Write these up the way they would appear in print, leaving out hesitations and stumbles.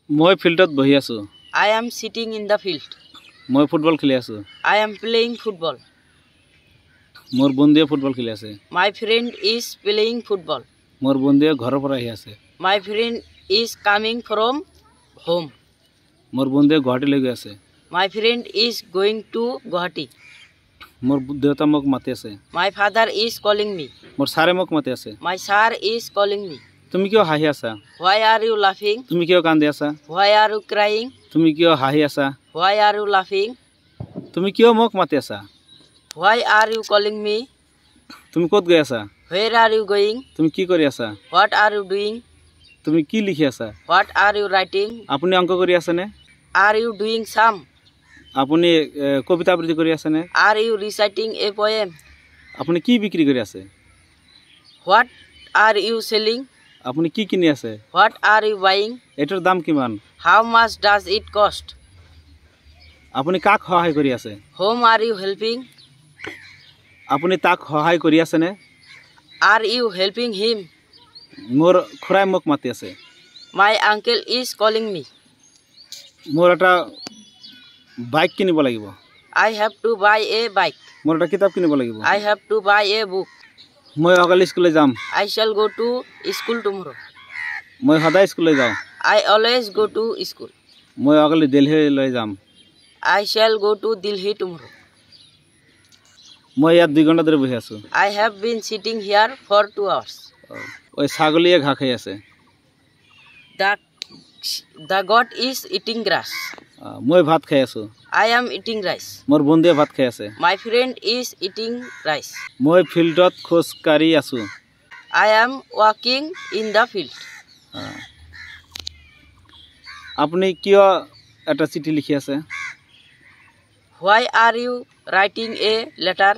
মই ফিল্ডত বহি আছো। I am sitting in the field. মই ফুটবল খেলি আছো। I am playing football. মোৰ বন্ধুৱে ফুটবল খেলি আছে। My friend is playing football. মোৰ বন্ধুৱে ঘৰৰ পৰা আহি আছে। My friend is coming from home. মোৰ বন্ধুৱে গুৱাহাটীলৈ গৈ আছে। My friend is going to Guwahati. মোৰ দেউতা মোক মাতি আছে। My father is calling me. মোৰ ছাৰে মোক মাতি আছে। My sir is calling me. তুমি কিয় হাঁহি আছা? Why are you laughing? তুমি কিয় কান্দি আছা? Why are you crying? তুমি কিয় হাঁহি আছা? Why are you laughing? তুমি কিয় মোক মাতি আছা? Why are you calling me? তুমি ক'ত গৈ আছা? Where are you going? তুমি কি কৰি আছা? What are you doing? তুমি কি লিখি আছা? What are you writing? আপুনি অংক কৰি আছেনে? Are you doing some? আপুনি কবিতা আবৃত্তি কৰি আছেনে? Are you reciting a poem? আপুনি কি বিক্ৰী কৰি আছে? What are you selling? আপুনি কি কিনি আছে? What are you buying? এটাৰ দাম কিমান? How much does it cost? আপুনি কাক সহায় কৰি আছে? Whom are you helping? আপুনি তাক সহায় কৰি আছেনে? Are you helping him? মোৰ খুৰাই মোক মাতি আছে। My uncle is calling me. মোৰ এটা বাইক কিনিব লাগিব। I have to buy a bike. মোৰ এটা কিতাপ কিনিব লাগিব। I have to buy a book. মই অকালি স্কুললৈ যাম। I shall go to school tomorrow. মই সদায় স্কুললৈ যাওঁ। I always go to school. মই অকালি দিল্লীলৈ যাম। I shall go to Delhi tomorrow. মই ইয়াত 2 ঘণ্টা ধৰি বহি আছো। I have been sitting here for 2 hours. ওই ছাগলীয়ে ঘাঁহ খাই আছে। The goat is eating grass. মই ভাত খাই আছো। I am eating rice. মোৰ বন্ধুৱে ভাত খাই আছে। My friend is eating rice. মই ফিল্ডত খোজ কাঢ়ি আছো। I am walking in the field. আপুনি কিয় এটা চিঠি লিখি আছে? Why are you writing a letter?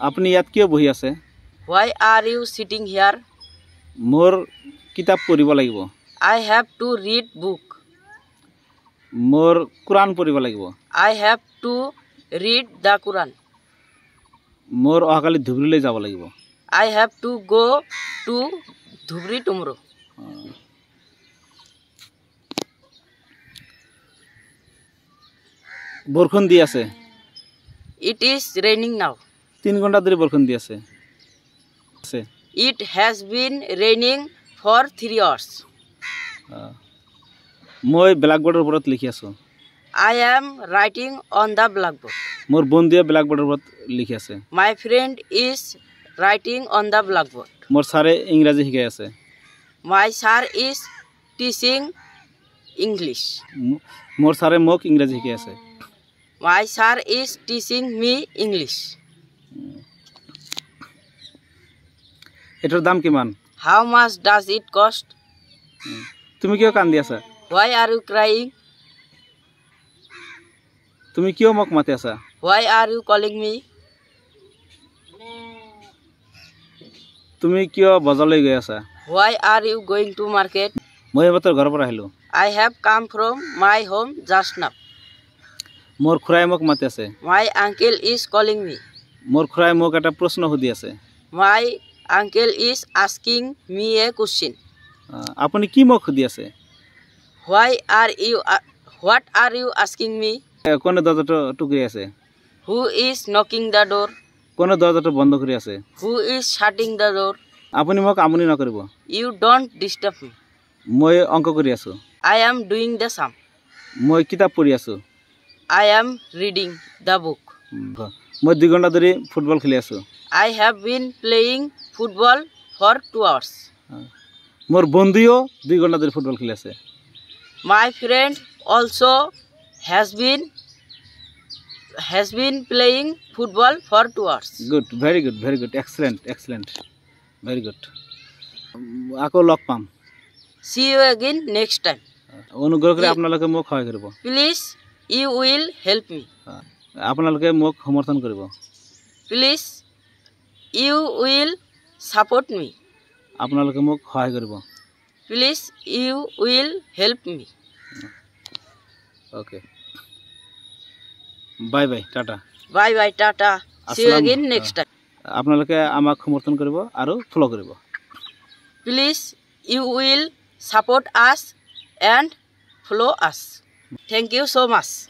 আপুনি ইয়াত কিয় বহি আছে? Why are you sitting here? মোৰ কিতাপ পঢ়িব লাগিব। I have to read book. মোৰ কুৰাণ পঢ়িব লাগিব। I have to read the Quran. মোৰ অহাকালি ধুবুৰীলৈ যাব লাগিব। I have to go to Dhubri tomorrow. বৰষুণ দি আছে। It is raining now. 3 ঘণ্টা ধৰি বৰষুণ দি আছে। It has been raining for 3 hours. মই ব্ল্যাকবোৰ্ডৰ ওপৰত লিখি আছো। I am writing on the blackboard. মোৰ বন্ধুৱে ব্ল্যাকবোৰ্ডৰ ওপৰত লিখি আছে। My friend is writing on the blackboard. মোৰ ছাৰে ইংৰাজী শিকাই আছে। My sir is teaching English. মোৰ ছাৰে মোক ইংৰাজী শিকাই আছে। My sir is teaching me English. এটাৰ দাম কিমান? How much does it cost? তুমি কিয় কান্দি আছা? Why are you crying? তুমি কিয় মোক মাতি আছা? Why are you calling me? তুমি কিয় বজাৰলৈ গৈ আছা? Why are you going to market? মই এইমাত্ৰ ঘৰৰ পৰা আহিলো। I have come from my home just now. মোৰ খুৰাই মোক মাতি আছে। My uncle is calling me. মোৰ খুৰাই মোক এটা প্ৰশ্ন সুধি আছে। My uncle is asking me a question. আপুনি কি মোক সুধি আছে? What are you asking me? কোনে দরজাটো টুকুৰি আছে? Who is knocking the door? কোনে দৰজাটো বন্ধ কৰি আছে? Who is shutting the door? আপুনি মোক আমনি নকৰিব। You don't disturb me. মই অংক কৰি আছো। I am doing the sum. মই কিতাপ পঢ়ি আছো। I am reading the book. মই 2 ঘণ্টা ধৰি ফুটবল খেলি আছো। I have been playing football for 2 hours. মোৰ বন্ধুও 2 ঘণ্টা ধৰি ফুটবল খেলি আছে। My friend also has been playing football for 2 hours. Good, very good, excellent, very good. আকৌ লগ পাম। See you again next time. অনুগ্ৰহ কৰি আপোনালোকে মোক সহায় কৰিব। Please, you will help me. আপোনালোকে মোক সমৰ্থন কৰিব। Please, you will support me. আপোনালোকে মোক সহায় কৰিব। Please, you will help me. Okay. Bye, tata. Bye, tata. See you again next time. আপোনালোকে আমাক সমৰ্থন কৰিব আৰু ফলো কৰিব। Please, you will support us and follow us. Thank you so much.